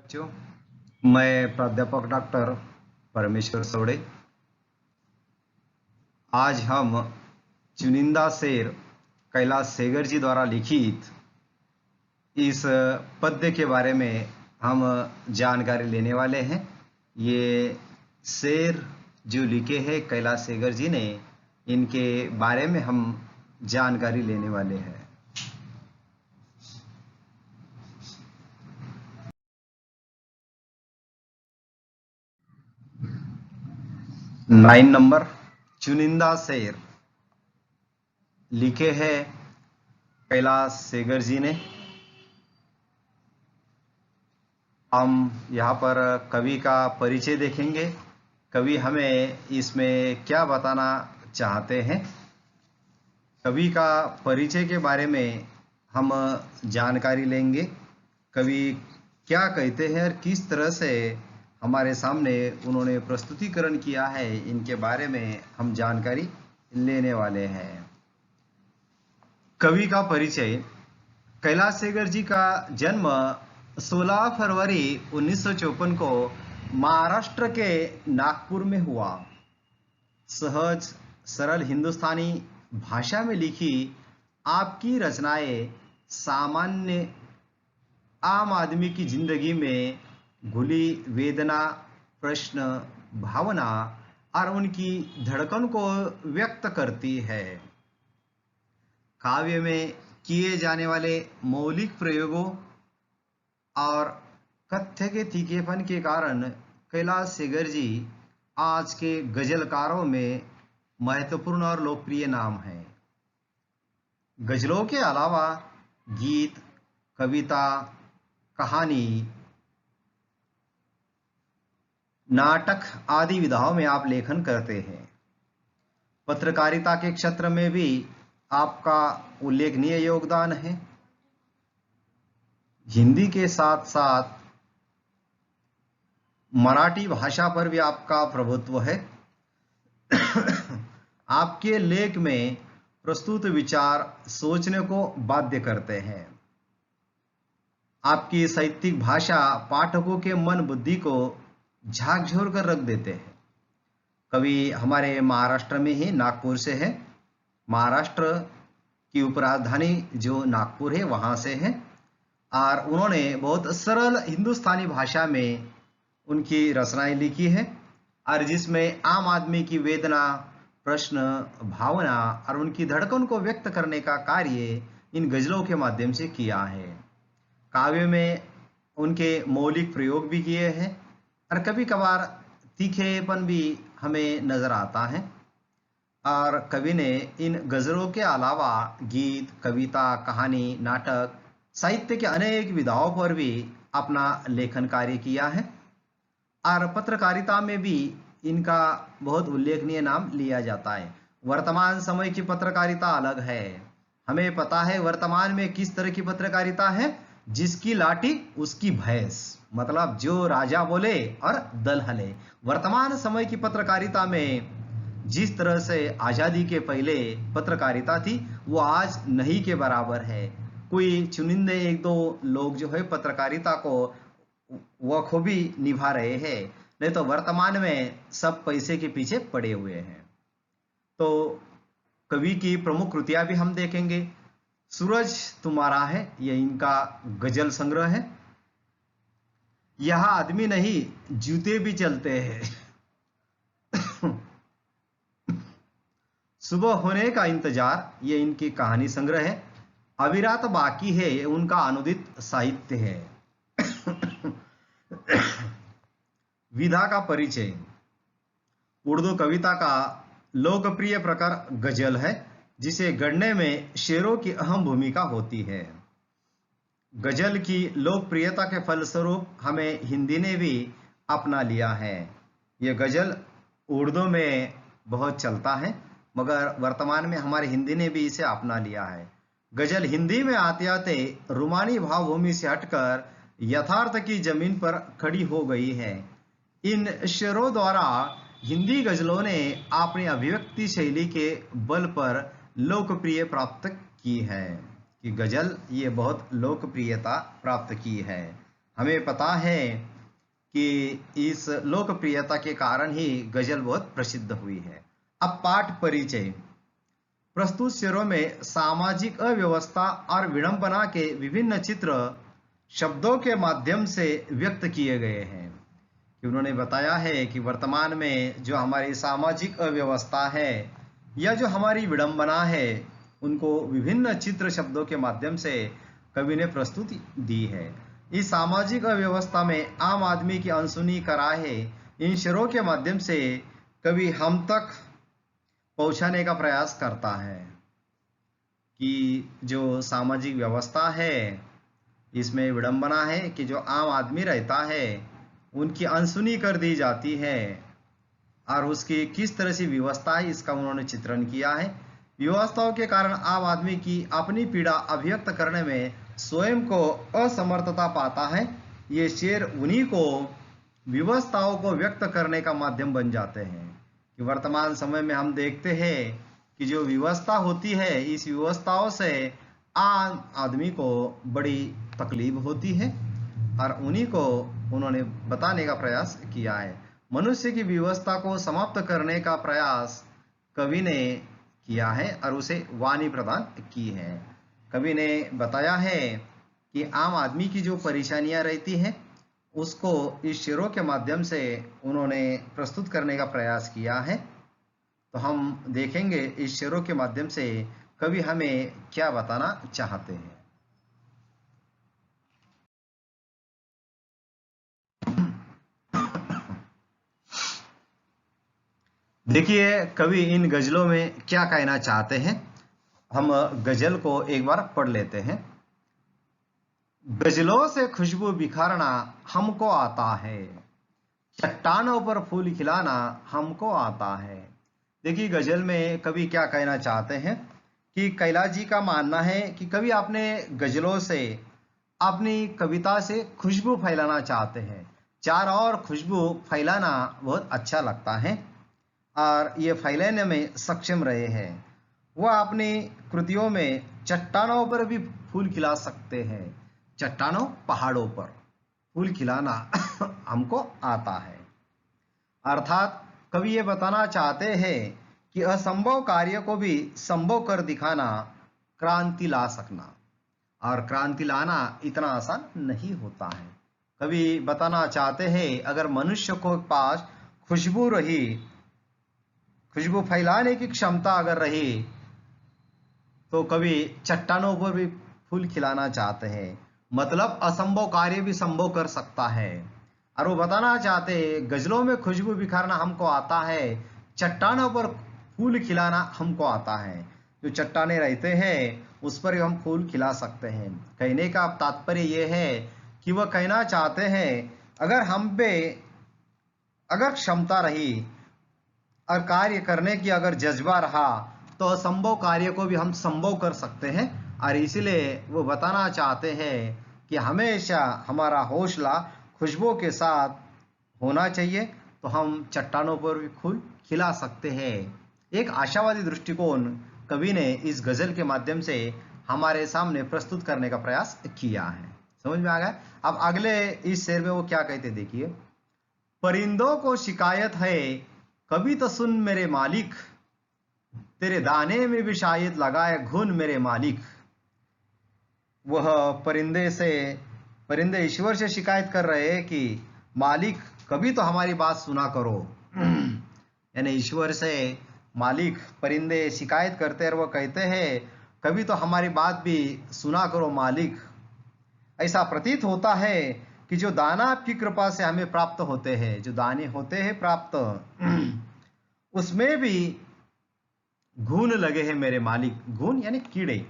बच्चों, मैं प्राध्यापक डॉक्टर परमेश्वर सौड़े। आज हम चुनिंदा शेर कैलाश सेगर जी द्वारा लिखित इस पद्य के बारे में हम जानकारी लेने वाले हैं। ये शेर जो लिखे हैं कैलाश सेगर जी ने, इनके बारे में हम जानकारी लेने वाले हैं। 9 नंबर चुनिंदा शेर लिखे हैं कैलाश सेगर जी ने। हम यहाँ पर कवि का परिचय देखेंगे। कवि हमें इसमें क्या बताना चाहते हैं, कवि का परिचय के बारे में हम जानकारी लेंगे। कवि क्या कहते हैं और किस तरह से हमारे सामने उन्होंने प्रस्तुतिकरण किया है, इनके बारे में हम जानकारी लेने वाले हैं। कवि का परिचय। कैलाश सेगर जी का जन्म 16 फरवरी 1954 को महाराष्ट्र के नागपुर में हुआ। सहज सरल हिंदुस्तानी भाषा में लिखी आपकी रचनाएं सामान्य आम आदमी की जिंदगी में घुली वेदना, प्रश्न, भावना और उनकी धड़कन को व्यक्त करती है। काव्य में किए जाने वाले मौलिक प्रयोगों और कथ्य के तीखेपन के कारण कैलाश सेगर जी आज के गजलकारों में महत्वपूर्ण और लोकप्रिय नाम हैं। गजलों के अलावा गीत, कविता, कहानी, नाटक आदि विधाओं में आप लेखन करते हैं। पत्रकारिता के क्षेत्र में भी आपका उल्लेखनीय योगदान है। हिंदी के साथ साथ मराठी भाषा पर भी आपका प्रभुत्व है। आपके लेख में प्रस्तुत विचार सोचने को बाध्य करते हैं। आपकी साहित्यिक भाषा पाठकों के मन बुद्धि को झाकझोर कर रख देते हैं। कवि हमारे महाराष्ट्र में ही नागपुर से है। महाराष्ट्र की उपराजधानी जो नागपुर है वहाँ से है, और उन्होंने बहुत सरल हिंदुस्तानी भाषा में उनकी रचनाएं लिखी है, और जिसमें आम आदमी की वेदना, प्रश्न, भावना और उनकी धड़कन को व्यक्त करने का कार्य इन गजलों के माध्यम से किया है। काव्य में उनके मौलिक प्रयोग भी किए हैं और कभी कभार तीखेपन भी हमें नजर आता है। और कवि ने इन गजलों के अलावा गीत, कविता, कहानी, नाटक, साहित्य के अनेक विधाओं पर भी अपना लेखन कार्य किया है, और पत्रकारिता में भी इनका बहुत उल्लेखनीय नाम लिया जाता है। वर्तमान समय की पत्रकारिता अलग है। हमें पता है वर्तमान में किस तरह की पत्रकारिता है। जिसकी लाठी उसकी भैंस, मतलब जो राजा बोले और दल हले। वर्तमान समय की पत्रकारिता में जिस तरह से आजादी के पहले पत्रकारिता थी, वो आज नहीं के बराबर है। कोई चुनिंदे एक दो लोग जो है पत्रकारिता को बखूबी निभा रहे हैं, नहीं तो वर्तमान में सब पैसे के पीछे पड़े हुए हैं। तो कवि की प्रमुख कृतियां भी हम देखेंगे। सूरज तुम्हारा है, यह इनका गजल संग्रह है। यह आदमी नहीं, जूते भी चलते हैं। सुबह होने का इंतजार, ये इनकी कहानी संग्रह है। अविरात बाकी है, ये उनका अनुदित साहित्य है। विधा का परिचय। उर्दू कविता का लोकप्रिय प्रकार गजल है, जिसे गढ़ने में शेरों की अहम भूमिका होती है। गजल की लोकप्रियता के फलस्वरूप हमें हिंदी ने भी अपना लिया है। यह गजल उर्दू में बहुत चलता है, मगर वर्तमान में हमारे हिंदी ने भी इसे अपना लिया है। गजल हिंदी में आते आते रूमानी भावभूमि से हटकर यथार्थ की जमीन पर खड़ी हो गई है। इन शेरों द्वारा हिंदी गजलों ने अपनी अभिव्यक्ति शैली के बल पर लोकप्रिय प्राप्त की है। कि गजल ये बहुत लोकप्रियता प्राप्त की है। हमें पता है कि इस लोकप्रियता के कारण ही गजल बहुत प्रसिद्ध हुई है। अब पाठ परिचय। प्रस्तुत शेरों में सामाजिक अव्यवस्था और विडंबना के विभिन्न चित्र शब्दों के माध्यम से व्यक्त किए गए हैं। कि उन्होंने बताया है कि वर्तमान में जो हमारी सामाजिक अव्यवस्था है या जो हमारी विडंबना है, उनको विभिन्न चित्र शब्दों के माध्यम से कवि ने प्रस्तुति दी है। इस सामाजिक अव्यवस्था में आम आदमी की अनसुनी कराहें इन शेरों के माध्यम से कवि हम तक पहुंचाने का प्रयास करता है कि जो सामाजिक व्यवस्था है इसमें विडंबना है कि जो आम आदमी रहता है उनकी अनसुनी कर दी जाती है और उसकी किस तरह से व्यवस्था है इसका उन्होंने चित्रण किया है। व्यवस्थाओं के कारण आम आदमी की अपनी पीड़ा अभिव्यक्त करने में स्वयं को असमर्थता पाता है। ये शेर उन्हीं को व्यवस्थाओं को व्यक्त करने का माध्यम बन जाते हैं। कि वर्तमान समय में हम देखते हैं कि जो व्यवस्था होती है, इस व्यवस्थाओं से आम आदमी को बड़ी तकलीफ होती है और उन्हीं को उन्होंने बताने का प्रयास किया है। मनुष्य की व्यवस्था को समाप्त करने का प्रयास कवि ने किया है और उसे वाणी प्रदान की है। कवि ने बताया है कि आम आदमी की जो परेशानियां रहती हैं उसको इस शेरों के माध्यम से उन्होंने प्रस्तुत करने का प्रयास किया है। तो हम देखेंगे इस शेरों के माध्यम से कवि हमें क्या बताना चाहते हैं। देखिए कवि इन गजलों में क्या कहना चाहते हैं। हम गजल को एक बार पढ़ लेते हैं। गजलों से खुशबू बिखरना हमको आता है, चट्टानों पर फूल खिलाना हमको आता है। देखिए गजल में कवि क्या कहना चाहते हैं कि कैलाश जी का मानना है कि कवि अपने गजलों से, अपनी कविता से खुशबू फैलाना चाहते हैं। चारों ओर खुशबू फैलाना बहुत अच्छा लगता है और ये फैलाने में सक्षम रहे हैं। वह अपनी कृतियों में चट्टानों पर भी फूल खिला सकते हैं। चट्टानों, पहाड़ों पर फूल खिलाना हमको आता है। अर्थात कवि ये बताना चाहते हैं कि असंभव कार्य को भी संभव कर दिखाना क्रांति ला सकना, और क्रांति लाना इतना आसान नहीं होता है। कवि बताना चाहते हैं अगर मनुष्य को पास खुशबू रही, खुशबू फैलाने की क्षमता अगर रही, तो कवि चट्टानों पर भी फूल खिलाना चाहते हैं। मतलब असंभव कार्य भी संभव कर सकता है। और वो बताना चाहते हैं गजलों में खुशबू बिखरना हमको आता है, चट्टानों पर फूल खिलाना हमको आता है। जो चट्टाने रहते हैं उस पर हम फूल खिला सकते हैं। कहने का तात्पर्य ये है कि वह कहना चाहते हैं अगर हम पे अगर क्षमता रही और कार्य करने की अगर जज्बा रहा तो असंभव कार्य को भी हम संभव कर सकते हैं। और इसीलिए वो बताना चाहते हैं कि हमेशा हमारा हौसला खुशबू के साथ होना चाहिए, तो हम चट्टानों पर भी फूल खिला सकते हैं। एक आशावादी दृष्टिकोण कवि ने इस गजल के माध्यम से हमारे सामने प्रस्तुत करने का प्रयास किया है। समझ में आ गया। अब अगले इस शेर में वो क्या कहते देखिए। परिंदों को शिकायत है कभी तो सुन मेरे मालिक, तेरे दाने में भी शायद लगाए घुन मेरे मालिक। वह परिंदे ईश्वर से शिकायत कर रहे हैं कि मालिक कभी तो हमारी बात सुना करो। यानी ईश्वर से मालिक परिंदे शिकायत करते हैं और वह कहते हैं कभी तो हमारी बात भी सुना करो मालिक। ऐसा प्रतीत होता है कि जो दाना आपकी कृपा से हमें प्राप्त होते हैं, जो दाने होते हैं प्राप्त, उसमें भी घून लगे हैं मेरे मालिक। घून यानी कीड़े,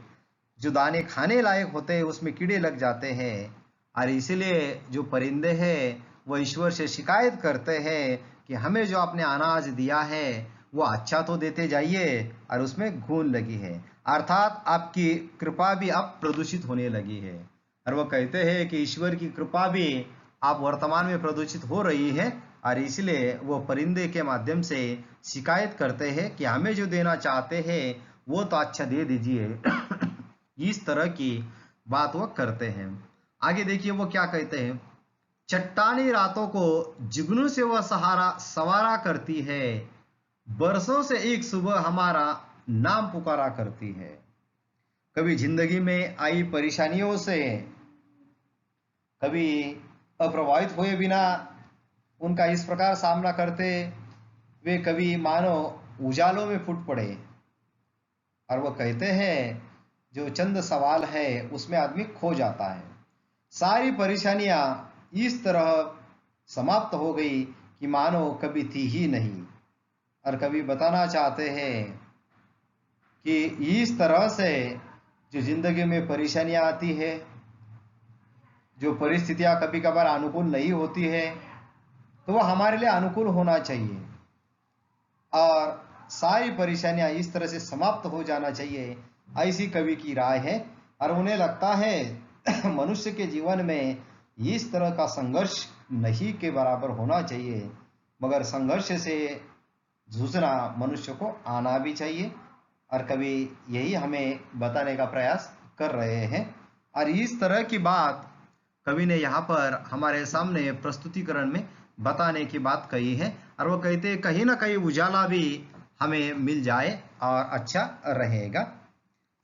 जो दाने खाने लायक होते हैं उसमें कीड़े लग जाते हैं। और इसीलिए जो परिंदे हैं वो ईश्वर से शिकायत करते हैं कि हमें जो आपने अनाज दिया है वो अच्छा तो देते जाइए और उसमें घून लगी है। अर्थात आपकी कृपा भी अब प्रदूषित होने लगी है। और वो कहते हैं कि ईश्वर की कृपा भी आप वर्तमान में प्रदूषित हो रही है, और इसलिए वो परिंदे के माध्यम से शिकायत करते हैं कि हमें जो देना चाहते हैं वो तो अच्छा दे दीजिए। इस तरह की बात वो करते हैं। आगे देखिए वो क्या कहते हैं। चट्टानी रातों को जुगनू से वह सहारा सवारा करती है, बरसों से एक सुबह हमारा नाम पुकारा करती है। कभी जिंदगी में आई परेशानियों से कभी अप्रभावित हुए बिना उनका इस प्रकार सामना करते वे कभी मानो उजालों में फूट पड़े। और वो कहते हैं जो चंद सवाल है उसमें आदमी खो जाता है। सारी परेशानियां इस तरह समाप्त हो गई कि मानो कभी थी ही नहीं। और कभी बताना चाहते हैं कि इस तरह से जो जिंदगी में परेशानियां आती है, जो परिस्थितियां कभी कभार अनुकूल नहीं होती है, तो वह हमारे लिए अनुकूल होना चाहिए और सारी परेशानियां इस तरह से समाप्त हो जाना चाहिए, ऐसी कवि की राय है। और उन्हें लगता है मनुष्य के जीवन में इस तरह का संघर्ष नहीं के बराबर होना चाहिए, मगर संघर्ष से जूझना मनुष्य को आना भी चाहिए। और कवि यही हमें बताने का प्रयास कर रहे हैं। और इस तरह की बात कवि ने यहाँ पर हमारे सामने प्रस्तुतिकरण में बताने की बात कही है। और वो कहते हैं कहीं ना कहीं उजाला भी हमें मिल जाए और अच्छा रहेगा।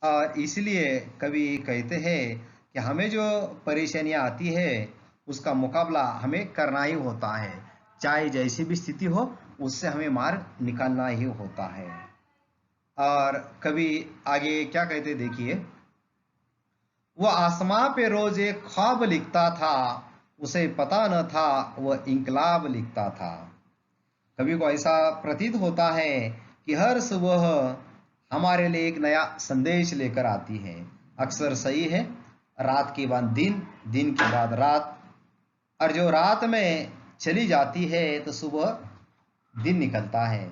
और इसलिए कवि कहते हैं कि हमें जो परेशानियां आती है उसका मुकाबला हमें करना ही होता है, चाहे जैसी भी स्थिति हो उससे हमें मार्ग निकालना ही होता है। और कवि आगे क्या कहते देखिए, वह आसमां पे रोज एक ख्वाब लिखता था, उसे पता न था वह इंकलाब लिखता था। कवि को ऐसा प्रतीत होता है कि हर सुबह हमारे लिए एक नया संदेश लेकर आती है। अक्सर सही है, रात के बाद दिन, दिन के बाद रात, और जो रात में चली जाती है तो सुबह दिन निकलता है।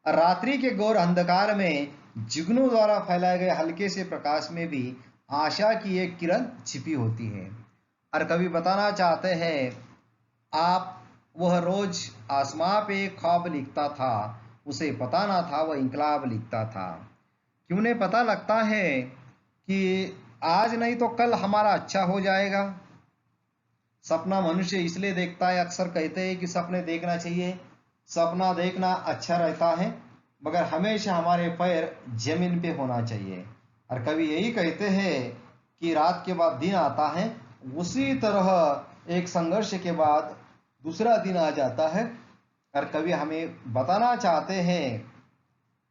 और रात्रि के घोर अंधकार में जुगनू द्वारा फैलाए गए हल्के से प्रकाश में भी आशा की एक किरण छिपी होती है। और कवि बताना चाहते हैं आप वह रोज आसमां पे ख्वाब लिखता था, उसे पता ना था वह इंकलाब लिखता था। क्यों नहीं पता लगता है कि आज नहीं तो कल हमारा अच्छा हो जाएगा। सपना मनुष्य इसलिए देखता है, अक्सर कहते हैं कि सपने देखना चाहिए, सपना देखना अच्छा रहता है, मगर हमेशा हमारे पैर जमीन पे होना चाहिए। और कवि यही कहते हैं कि रात के बाद दिन आता है, उसी तरह एक संघर्ष के बाद दूसरा दिन आ जाता है। और कवि हमें बताना चाहते हैं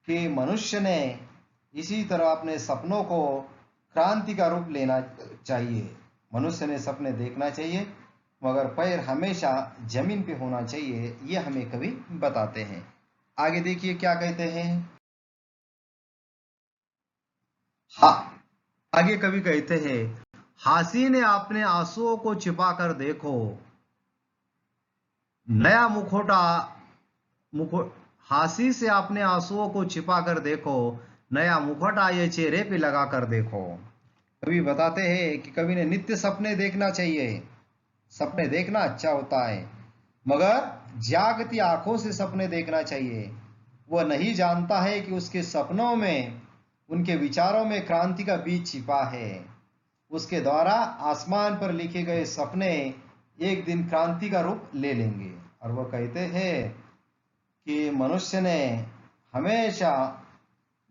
कि मनुष्य ने इसी तरह अपने सपनों को क्रांति का रूप लेना चाहिए। मनुष्य ने सपने देखना चाहिए, मगर पैर हमेशा जमीन पे होना चाहिए, ये हमें कवि बताते हैं। आगे देखिए क्या कहते हैं। आगे कवि कहते हैं हासी ने अपने आंसुओं को छिपा कर देखो, नया हासी से अपने आंसुओं को छिपा कर देखो, नया मुखौटा ये चेहरे पे लगा कर देखो। कवि बताते हैं कि कवि ने नित्य सपने देखना चाहिए, सपने देखना अच्छा होता है, मगर जागती आंखों से सपने देखना चाहिए। वह नहीं जानता है कि उसके सपनों में, उनके विचारों में क्रांति का बीज छिपा है। उसके द्वारा आसमान पर लिखे गए सपने एक दिन क्रांति का रूप ले लेंगे। और वह कहते हैं कि मनुष्य ने हमेशा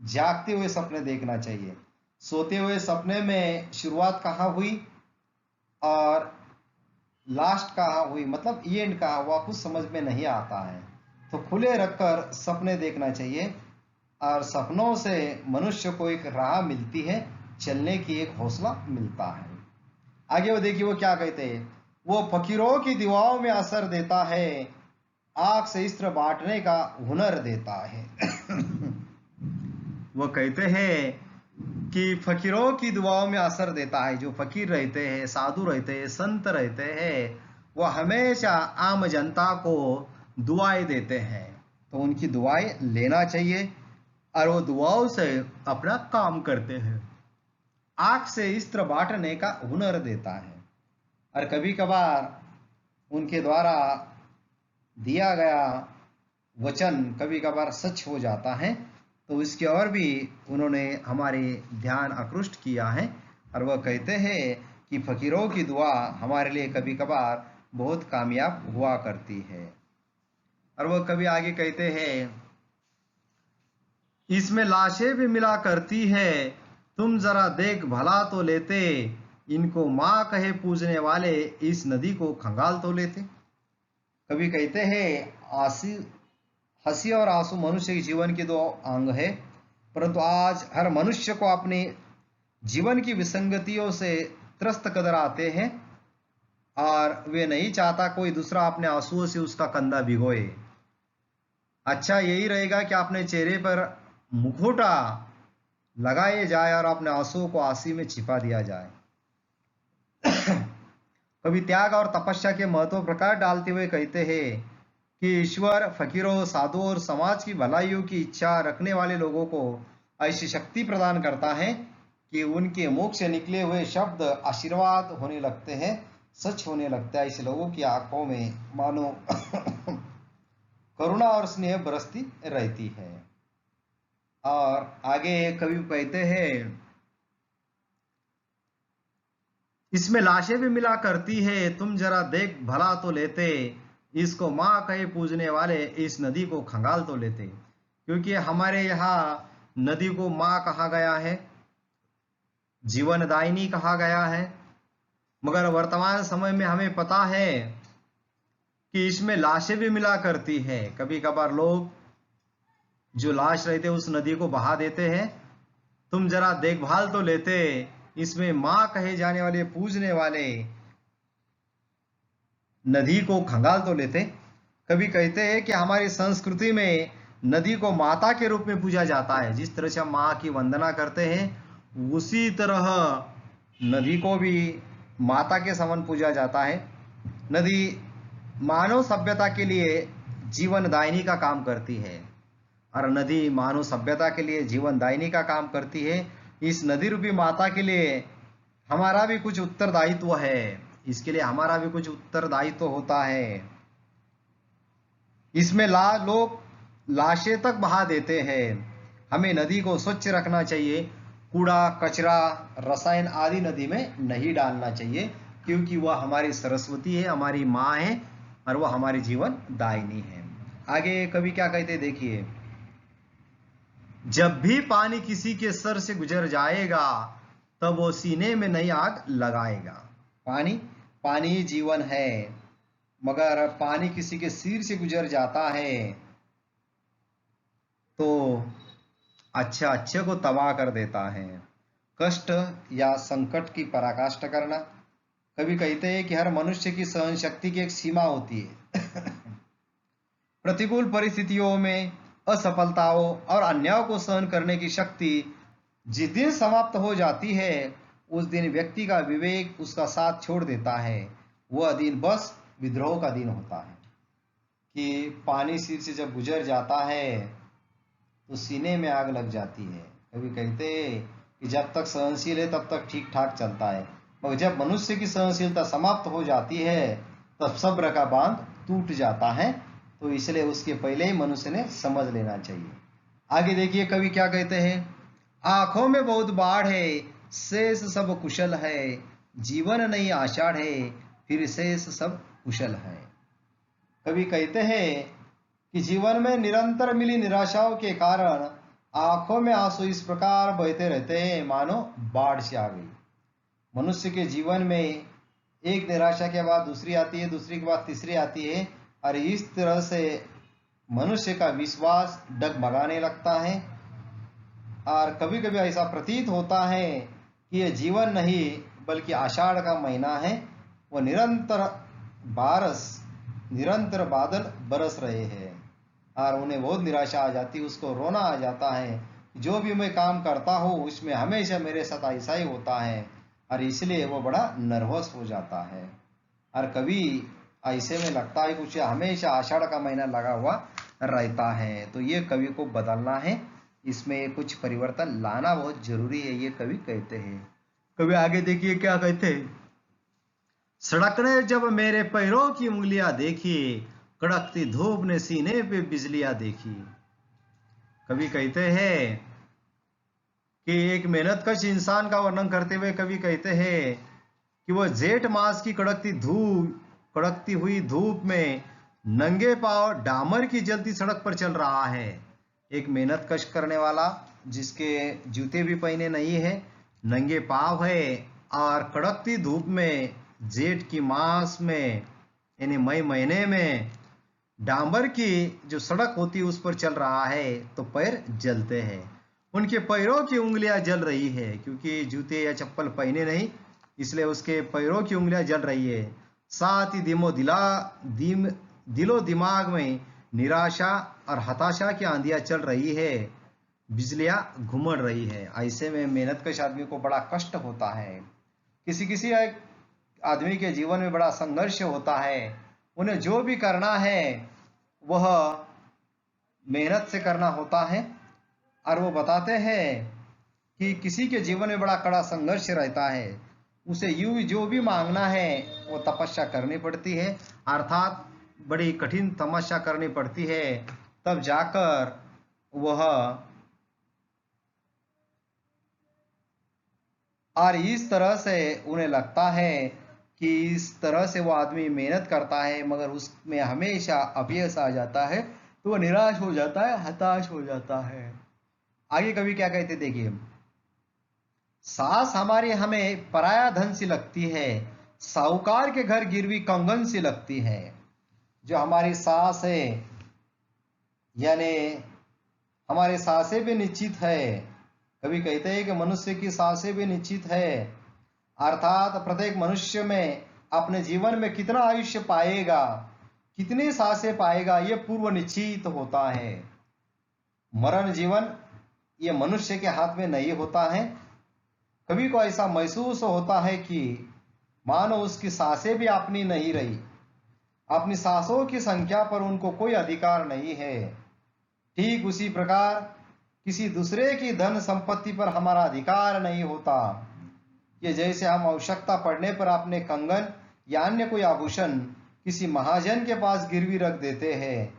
जागते हुए सपने देखना चाहिए। सोते हुए सपने में शुरुआत कहाँ हुई और लास्ट कहाँ हुई, मतलब एंड कहाँ हुआ, कुछ समझ में नहीं आता है। तो खुले रखकर सपने देखना चाहिए और सपनों से मनुष्य को एक राह मिलती है, चलने की एक हौसला मिलता है। आगे वो देखिए वो क्या कहते हैं, वो फकीरों की दुआओं में असर देता है, आग से इस्त्र बांटने का हुनर देता है। वो कहते हैं कि फकीरों की दुआओं में असर देता है। जो फकीर रहते हैं, साधु रहते हैं, संत रहते हैं, वो हमेशा आम जनता को दुआएं देते हैं, तो उनकी दुआएं लेना चाहिए और वो दुआओं से अपना काम करते हैं। आंख से इस्त्र बांटने का हुनर देता है। और कभी कभार उनके द्वारा दिया गया वचन कभी कभार सच हो जाता है, तो इसकी ओर भी उन्होंने हमारे ध्यान आकृष्ट किया है। और वह कहते हैं कि फकीरों की दुआ हमारे लिए कभी कभार बहुत कामयाब हुआ करती है। और वह कवि आगे कहते हैं, इसमें लाशें भी मिला करती है, तुम जरा देख भला तो लेते, इनको माँ कहे पूजने वाले इस नदी को खंगाल तो लेते। कवि कहते हैं हंसी और आंसू मनुष्य के जीवन के दो अंग है, परंतु आज हर मनुष्य को अपने जीवन की विसंगतियों से त्रस्त कदर आते हैं और वे नहीं चाहता कोई दूसरा अपने आंसुओं से उसका कंधा भिगोए। अच्छा यही रहेगा कि अपने चेहरे पर मुखौटा लगाए जाए और अपने आंसुओं को आंसी में छिपा दिया जाए। कवि त्याग और तपस्या के महत्व प्रकाश डालते हुए कहते हैं कि ईश्वर फकीरों, साधुओं और समाज की भलाइयों की इच्छा रखने वाले लोगों को ऐसी शक्ति प्रदान करता है कि उनके मुख से निकले हुए शब्द आशीर्वाद होने लगते हैं, सच होने लगता है। ऐसे लोगों की आंखों में मानो करुणा और स्नेह बरसती रहती है। और आगे कवि कहते हैं, इसमें लाशें भी मिला करती है, तुम जरा देख भला तो लेते, इसको माँ कहे पूजने वाले इस नदी को खंगाल तो लेते। क्योंकि हमारे यहाँ नदी को माँ कहा गया है, जीवनदायिनी कहा गया है, मगर वर्तमान समय में हमें पता है कि इसमें लाशें भी मिला करती है। कभी कभार लोग जो लाश रहते उस नदी को बहा देते हैं। तुम जरा देखभाल तो लेते, इसमें माँ कहे जाने वाले पूजने वाले नदी को खंगाल तो लेते। कभी कहते हैं कि हमारी संस्कृति में नदी को माता के रूप में पूजा जाता है। जिस तरह से हम माँ की वंदना करते हैं उसी तरह नदी को भी माता के समान पूजा जाता है। नदी मानव सभ्यता के लिए जीवनदायिनी का काम करती है और नदी मानव सभ्यता के लिए जीवनदायिनी का काम करती है। इस नदी रूपी माता के लिए हमारा भी कुछ उत्तरदायित्व है, इसके लिए हमारा भी कुछ उत्तरदायित्व होता है। इसमें लोग लाशें तक बहा देते हैं। हमें नदी को स्वच्छ रखना चाहिए, कूड़ा कचरा रसायन आदि नदी में नहीं डालना चाहिए, क्योंकि वह हमारी सरस्वती है, हमारी माँ है और वह हमारी जीवन दायिनी है। आगे कवि क्या कहते देखिए, जब भी पानी किसी के सर से गुजर जाएगा तब वो सीने में नई आग लगाएगा। पानी जीवन है, मगर पानी किसी के सिर से गुजर जाता है तो अच्छे को तबाह कर देता है। कष्ट या संकट की पराकाष्ठा करना। कभी कहते हैं कि हर मनुष्य की सहन शक्ति की एक सीमा होती है। प्रतिकूल परिस्थितियों में असफलताओं और अन्यायों को सहन करने की शक्ति जिस दिन समाप्त हो जाती है उस दिन व्यक्ति का विवेक उसका साथ छोड़ देता है। वह दिन बस विद्रोह का दिन होता है कि पानी सिर से जब गुजर जाता है तो सीने में आग लग जाती है। कभी कहते हैं कि जब तक सहनशील है तब तक ठीक ठाक चलता है, मगर जब मनुष्य की सहनशीलता समाप्त हो जाती है तब सब्र का बांध टूट जाता है। तो इसलिए उसके पहले ही मनुष्य ने समझ लेना चाहिए। आगे देखिए कवि क्या कहते हैं, आंखों में बहुत बाढ़ है, शेष सब कुशल है, जीवन नहीं आषाढ़ है, फिर शेष सब कुशल है। कवि कहते हैं कि जीवन में निरंतर मिली निराशाओं के कारण आंखों में आंसू इस प्रकार बहते रहते हैं मानो बाढ़ से आ गई। मनुष्य के जीवन में एक निराशा के बाद दूसरी आती है, दूसरी के बाद तीसरी आती है और इस तरह से मनुष्य का विश्वास डगमगाने लगता है। और कभी कभी ऐसा प्रतीत होता है कि यह जीवन नहीं बल्कि आषाढ़ का महीना है। वो निरंतर बादल बरस रहे हैं और उन्हें बहुत निराशा आ जाती है, उसको रोना आ जाता है। जो भी मैं काम करता हूँ उसमें हमेशा मेरे साथ ऐसा ही होता है और इसलिए वो बड़ा नर्वस हो जाता है। और कभी ऐसे में लगता है कुछ हमेशा आषाढ़ का महीना लगा हुआ रहता है। तो ये कवि को बदलना है, इसमें कुछ परिवर्तन लाना बहुत जरूरी है, ये कवि कहते हैं। कवि आगे देखिए क्या कहते हैं, सड़क ने जब मेरे पैरों की उंगलियां देखी, कड़कती धूप ने सीने पे बिजलियां देखी। कवि कहते हैं कि एक मेहनतकश इंसान का वर्णन करते हुए कवि कहते हैं कि वह जेठ मास की कड़कती धूप कड़कती हुई धूप में नंगे पांव डामर की जलती सड़क पर चल रहा है। एक मेहनत कश करने वाला जिसके जूते भी पहने नहीं है, नंगे पांव है और कड़कती धूप में जेठ की मास में यानी मई महीने में डांबर की जो सड़क होती है उस पर चल रहा है तो पैर जलते हैं। उनके पैरों की उंगलियां जल रही है क्योंकि जूते या चप्पल पहने नहीं, इसलिए उसके पैरों की उंगलियां जल रही है। साथ ही दिलो दिमाग में निराशा और हताशा की आंधियां चल रही है, बिजलियां घुमड़ रही है। ऐसे में मेहनतकश आदमी को बड़ा कष्ट होता है। किसी किसी आदमी के जीवन में बड़ा संघर्ष होता है। उन्हें जो भी करना है वह मेहनत से करना होता है और वो बताते हैं कि किसी के जीवन में बड़ा कड़ा संघर्ष रहता है, उसे यूं जो भी मांगना है वो तपस्या करनी पड़ती है, अर्थात बड़ी कठिन तपस्या करनी पड़ती है, तब जाकर वह और इस तरह से उन्हें लगता है कि इस तरह से वो आदमी मेहनत करता है मगर उसमें हमेशा अपयश आ जाता है तो वो निराश हो जाता है, हताश हो जाता है। आगे कवि क्या कहते देखिए, सास हमारी हमें पराया धन सी लगती है, साहूकार के घर गिरवी कंगन सी लगती है। जो हमारी सास है यानी हमारी सासें भी निश्चित है। कवि कहते हैं कि मनुष्य की सांसें भी निश्चित है, अर्थात प्रत्येक मनुष्य में अपने जीवन में कितना आयुष्य पाएगा, कितनी सांसें पाएगा, ये पूर्व निश्चित होता है। मरण जीवन ये मनुष्य के हाथ में नहीं होता है। कवि को ऐसा महसूस होता है कि मानो उसकी सांसें भी अपनी नहीं रही, अपनी सांसों की संख्या पर उनको कोई अधिकार नहीं है। ठीक उसी प्रकार किसी दूसरे की धन संपत्ति पर हमारा अधिकार नहीं होता। ये जैसे हम आवश्यकता पड़ने पर अपने कंगन या अन्य कोई आभूषण किसी महाजन के पास गिरवी रख देते हैं,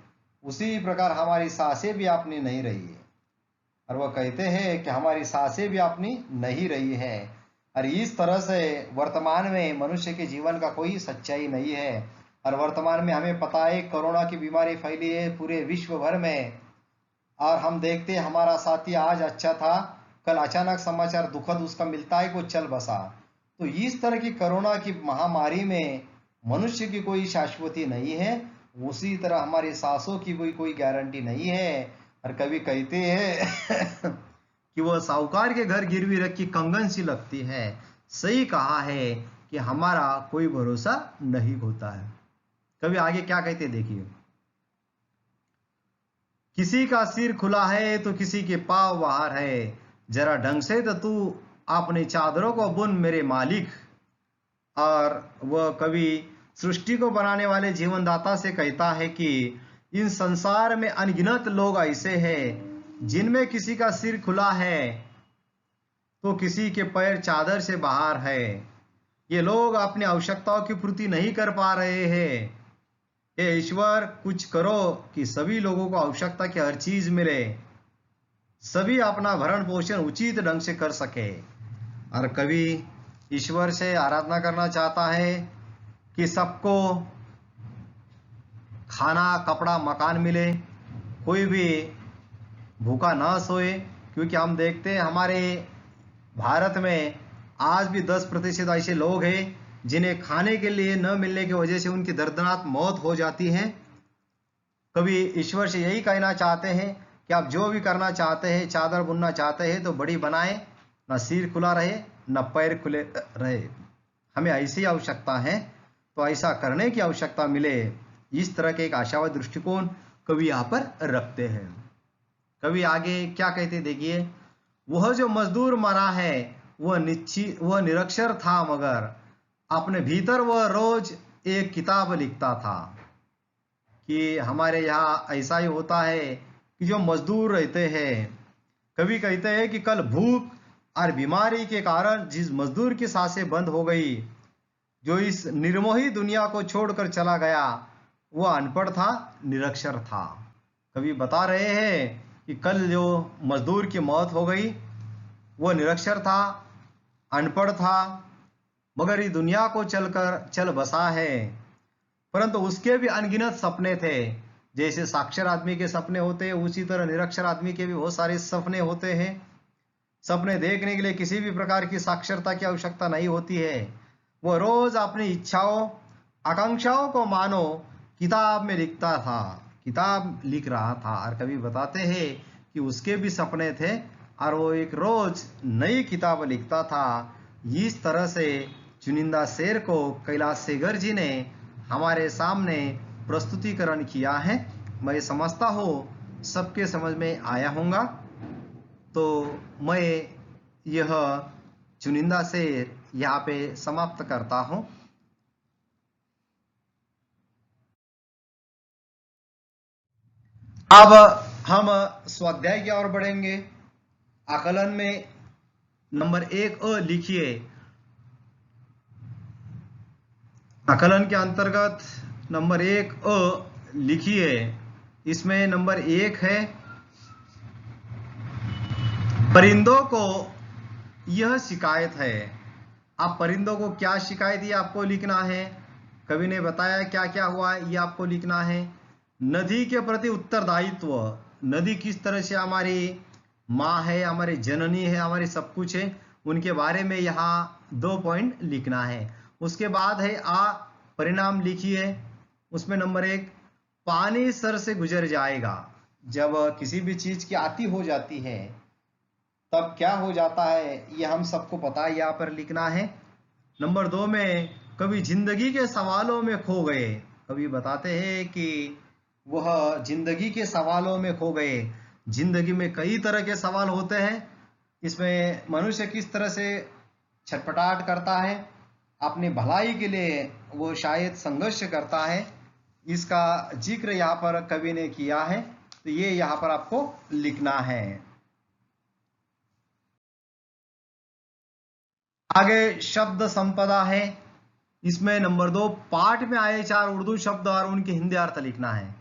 उसी प्रकार हमारी सांसें भी अपनी नहीं रही है। और वह कहते हैं कि हमारी सांसें भी अपनी नहीं रही है। और इस तरह से वर्तमान में मनुष्य के जीवन का कोई सच्चाई नहीं है। और वर्तमान में हमें पता है कोरोना की बीमारी फैली है पूरे विश्व भर में, और हम देखते हैं हमारा साथी आज अच्छा था, कल अचानक समाचार दुखद उसका मिलता है, को चल बसा। तो इस तरह की कोरोना की महामारी में मनुष्य की कोई शाश्वती नहीं है, उसी तरह हमारी सांसों की भी कोई गारंटी नहीं है। और कवि कहते हैं कि वह साहूकार के घर गिरवी रखी कंगन सी लगती है। सही कहा है कि हमारा कोई भरोसा नहीं होता है। कवि आगे क्या कहते देखिए, किसी का सिर खुला है तो किसी के पांव बाहर है, जरा ढंग से तो तू अपने चादरों को बुन मेरे मालिक। और वह कवि सृष्टि को बनाने वाले जीवनदाता से कहता है कि इन संसार में अनगिनत लोग ऐसे हैं जिनमें किसी का सिर खुला है तो किसी के पैर चादर से बाहर है। ये लोग अपनी आवश्यकताओं की पूर्ति नहीं कर पा रहे हैं। हे ईश्वर, कुछ करो कि सभी लोगों को आवश्यकता की हर चीज मिले, सभी अपना भरण पोषण उचित ढंग से कर सके। और कवि ईश्वर से आराधना करना चाहता है कि सबको खाना, कपड़ा, मकान मिले, कोई भी भूखा ना सोए। क्योंकि हम देखते हैं हमारे भारत में आज भी 10% ऐसे लोग हैं जिन्हें खाने के लिए न मिलने की वजह से उनकी दर्दनाक मौत हो जाती है। कभी ईश्वर से यही कहना चाहते हैं कि आप जो भी करना चाहते हैं, चादर बुनना चाहते हैं तो बड़ी बनाएं, न सिर खुला रहे न पैर खुले रहे। हमें ऐसी आवश्यकता है तो ऐसा करने की आवश्यकता मिले। इस तरह के एक आशावादी दृष्टिकोण कवि यहाँ पर रखते हैं। कवि आगे क्या कहते देखिए, वह जो मजदूर मरा है वह निरक्षर था, मगर अपने भीतर वह रोज एक किताब लिखता था। कि हमारे यहाँ ऐसा ही होता है कि जो मजदूर रहते हैं, कभी कहते हैं कि कल भूख और बीमारी के कारण जिस मजदूर की सांसें बंद हो गई, जो इस निर्मोही दुनिया को छोड़कर चला गया, वह अनपढ़ था, निरक्षर था। कवि बता रहे हैं कि कल जो मजदूर की मौत हो गई वह निरक्षर था, अनपढ़ था, मगर इस दुनिया को चल बसा है। परंतु उसके भी अनगिनत सपने थे। जैसे साक्षर आदमी के सपने होते हैं, उसी तरह निरक्षर आदमी के भी बहुत सारे सपने होते हैं। सपने देखने के लिए किसी भी प्रकार की साक्षरता की आवश्यकता नहीं होती है। वो रोज अपनी इच्छाओं आकांक्षाओं को मानो किताब में लिखता था, किताब लिख रहा था। और कवि बताते हैं कि उसके भी सपने थे और वो एक रोज नई किताब लिखता था। इस तरह से चुनिंदा शेर को कैलाश सेगर जी ने हमारे सामने प्रस्तुतिकरण किया है। मैं समझता हूँ सबके समझ में आया होगा। तो मैं यह चुनिंदा शेर यहाँ पे समाप्त करता हूँ। अब हम स्वाध्याय की ओर बढ़ेंगे। आकलन में नंबर 1 अ लिखिए। आकलन के अंतर्गत नंबर 1 अ लिखिए। इसमें नंबर 1 है, परिंदों को यह शिकायत है। आप परिंदों को क्या शिकायत है आपको लिखना है। कवि ने बताया क्या क्या हुआ ये आपको लिखना है। नदी के प्रति उत्तरदायित्व, नदी किस तरह से हमारी माँ है, हमारी जननी है, हमारी सब कुछ है, उनके बारे में यहाँ 2 पॉइंट लिखना है। उसके बाद है परिणाम लिखिए। उसमें नंबर 1, पानी सर से गुजर जाएगा। जब किसी भी चीज की आती हो जाती है तब क्या हो जाता है ये हम सबको पता है, यहाँ पर लिखना है। नंबर 2 में कभी जिंदगी के सवालों में खो गए। कभी बताते हैं कि वह जिंदगी के सवालों में खो गए। जिंदगी में कई तरह के सवाल होते हैं। इसमें मनुष्य किस तरह से छटपटाहट करता है, अपनी भलाई के लिए वो शायद संघर्ष करता है, इसका जिक्र यहाँ पर कवि ने किया है। तो ये यहाँ पर आपको लिखना है। आगे शब्द संपदा है। इसमें नंबर 2, पाठ में आए 4 उर्दू शब्द और उनके हिंदी अर्थ लिखना है।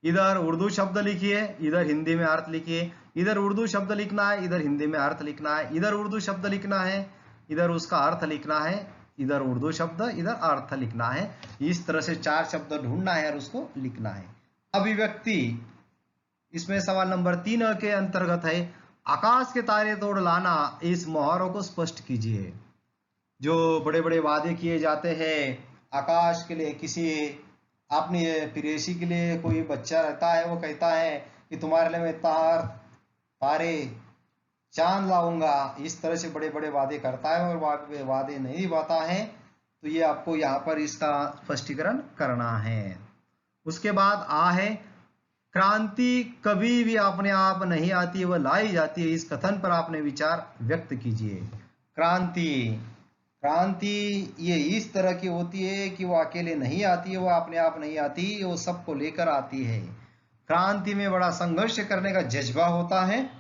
इधर उर्दू शब्द लिखिए, इधर हिंदी में अर्थ लिखिए। इधर उर्दू शब्द लिखना है, इधर हिंदी में अर्थ लिखना है। इधर उर्दू शब्द लिखना है, इधर उसका अर्थ लिखना है। इधर उर्दू शब्द, इधर अर्थ लिखना है। इस तरह से 4 शब्द ढूंढना है और उसको लिखना है। अभिव्यक्ति, इसमें सवाल नंबर 3 के अंतर्गत है, आकाश के तारे तोड़ लाना। इस मुहावरों को स्पष्ट कीजिए। जो बड़े बड़े वादे किए जाते हैं आकाश के लिए, किसी अपनी प्रेयसी के लिए कोई बच्चा रहता है, वो कहता है कि तुम्हारे लिए मैं तारे चांद लाऊंगा। इस तरह से बड़े बड़े वादे करता है और वादे नहीं निभाता है। तो ये आपको यहाँ पर इसका स्पष्टीकरण करना है। उसके बाद है, क्रांति कभी भी अपने आप नहीं आती है, वह लाई जाती है। इस कथन पर आपने विचार व्यक्त कीजिए। क्रांति ये इस तरह की होती है कि वो अकेले नहीं आती है, वो अपने आप नहीं आती, वो सबको लेकर आती है। क्रांति में बड़ा संघर्ष करने का जज्बा होता है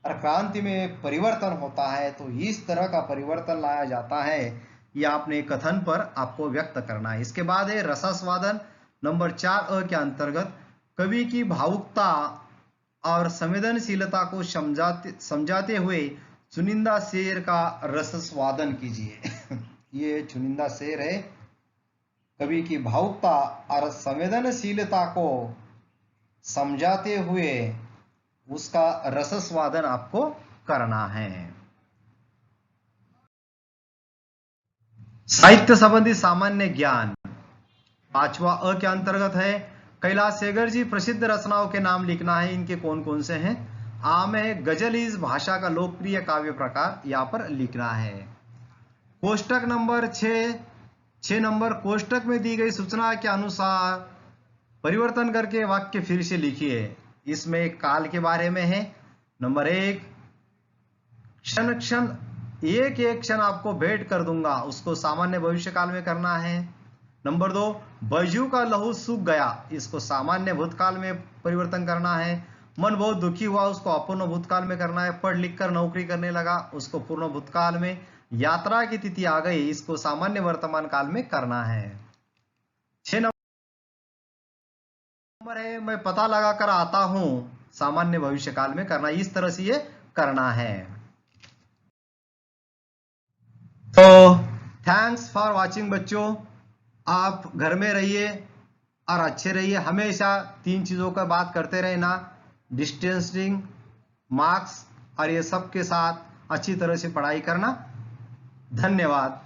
और क्रांति में परिवर्तन होता है। तो इस तरह का परिवर्तन लाया जाता है, ये आपने कथन पर आपको व्यक्त करना है। इसके बाद है रसास्वादन। नंबर 4 अ के अंतर्गत कवि की भावुकता और संवेदनशीलता को समझाते हुए चुनिंदा शेर का रसास्वादन कीजिए। ये चुनिंदा शेर है। कवि की भावुकता और संवेदनशीलता को समझाते हुए उसका रसास्वादन आपको करना है। साहित्य संबंधी सामान्य ज्ञान 5वां अ के अंतर्गत है, कैलाश सेगर जी प्रसिद्ध रचनाओं के नाम लिखना है। इनके कौन कौन से हैं। आम है, गजल इस भाषा का लोकप्रिय काव्य प्रकार, यहाँ पर लिखना है। कोष्टक नंबर 6 नंबर कोष्टक में दी गई सूचना के अनुसार परिवर्तन करके वाक्य फिर से लिखिए। इसमें काल के बारे में है। नंबर 1, क्षण क्षण एक एक क्षण आपको भेंट कर दूंगा, उसको सामान्य भविष्य काल में करना है। नंबर 2, बैजू का लहू सूख गया, इसको सामान्य भूतकाल में परिवर्तन करना है। मन बहुत दुखी हुआ, उसको अपूर्ण भूतकाल में करना है। पढ़ लिख कर नौकरी करने लगा, उसको पूर्ण भूतकाल में। यात्रा की तिथि आ गई, इसको सामान्य वर्तमान काल में करना है। 6 नंबर है, मैं पता लगा कर आता हूं, सामान्य भविष्य काल में करना। इस तरह से ये करना है। तो थैंक्स फॉर वॉचिंग बच्चों। आप घर में रहिए, और अच्छे रहिए। हमेशा 3 चीज़ों का बात करते रहना, डिस्टेंसिंग, मार्क्स और ये सब के साथ अच्छी तरह से पढ़ाई करना। धन्यवाद।